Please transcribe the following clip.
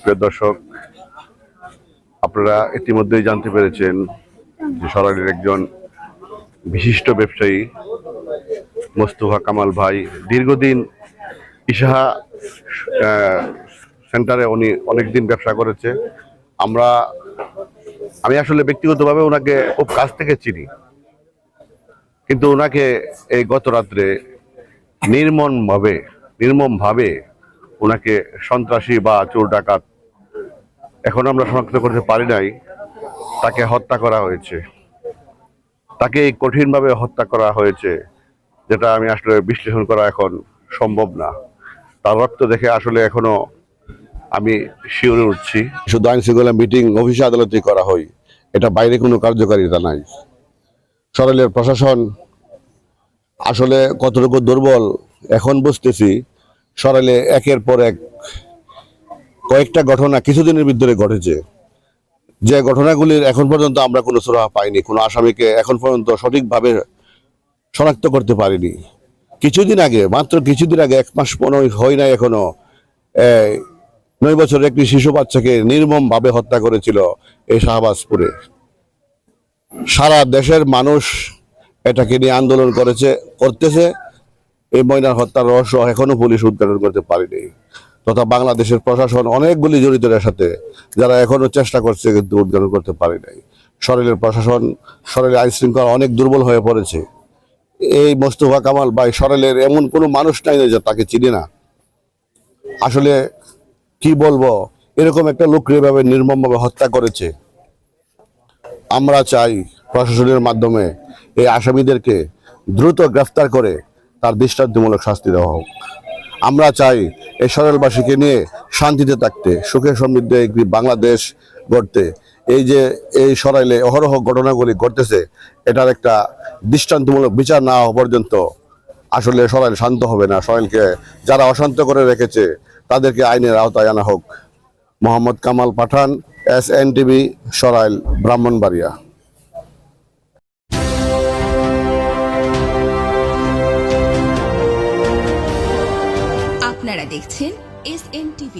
প্রিয় দর্শক, আপনারা ইতিমধ্যেই জানতে পেরেছেন যে সরাইলের একজন বিশিষ্ট ব্যবসায়ী মোস্তফা কামাল ভাই দীর্ঘদিন ইশাহা সেন্টারে উনি অনেকদিন ব্যবসা করেছে। আমি আসলে ব্যক্তিগতভাবে ওনাকে খুব কাছ থেকে চিনি, কিন্তু ওনাকে এই গত রাত্রে নির্মমভাবে ওনাকে সন্ত্রাসী বা চোর ডাকাত, এখন আমরা শনাক্ত করতে পারি নাই, তাকে হত্যা করা হয়েছে। তাকে এই কঠিনভাবে হত্যা করা হয়েছে, যেটা আমি আসলে বিশ্লেষণ করা এখন সম্ভব না। তার রক্ত দেখে আসলে এখনো আমি শিউরে উঠছি। শুধু আইন শৃঙ্খলা মিটিং অফিসে আদালতে করা হয়, এটা বাইরে কোনো কার্যকারিতা নাই। সরাইলের প্রশাসন আসলে কতটুকু দুর্বল এখন বুঝতেছি। সরাইলে একের পর এক কয়েকটা ঘটনা কিছুদিনের ভিতরে ঘটেছে, যে ঘটনাগুলির এখন পর্যন্ত আমরা কোনো সুরাহা পাইনি, কোনো আসামিকে এখন পর্যন্ত সঠিকভাবে শনাক্ত করতে পারিনি। মাত্র কিছুদিন আগে 1 মাস হয় নাই এখনো, 9 বছরের একটি শিশু বাচ্চাকে নির্মমভাবে হত্যা করেছিল এই শাহবাজপুরে। সারা দেশের মানুষ এটাকে নিয়ে আন্দোলন করতেছে। এই ময়নার হত্যার রহস্য এখনো পুলিশ উদ্ঘাটন করতে পারেনি, তথা বাংলাদেশের প্রশাসন অনেকগুলি জড়িতদের সাথে, যারা এখনো চেষ্টা করছে কিন্তু উদ্ঘাটন করতে পারে নাই। সরাইলের প্রশাসন, সরাইলের আইন শৃঙ্খলা অনেক দুর্বল হয়ে পড়েছে। এই মোস্তফা কামাল ভাই সরাইলের এমন কোনো মানুষ নাই যে তাকে চিনি না। আসলে কি বলবো, এরকম একটা লোককে এভাবে নির্মমভাবে হত্যা করেছে। আমরা চাই প্রশাসনের মাধ্যমে এই আসামিদেরকে দ্রুত গ্রেফতার করে তার দৃষ্টান্তমূলক শাস্তি দেওয়া হোক। আমরা চাই এই সরাইলবাসীকে নিয়ে শান্তিতে থাকতে, সুখে সমৃদ্ধ একটি বাংলাদেশ গড়তে। এই সরাইলে অহরহ ঘটনাগুলি ঘটতেছে, এটার একটা দৃষ্টান্তমূলক বিচার না হওয়া পর্যন্ত আসলে সরাইল শান্ত হবে না। সরাইলকে যারা অশান্ত করে রেখেছে তাদেরকে আইনের আওতায় আনা হোক। মোহাম্মদ কামাল পাঠান, SNTV, সরাইল, ব্রাহ্মণবাড়িয়া। আপনারা দেখছেন SNTV।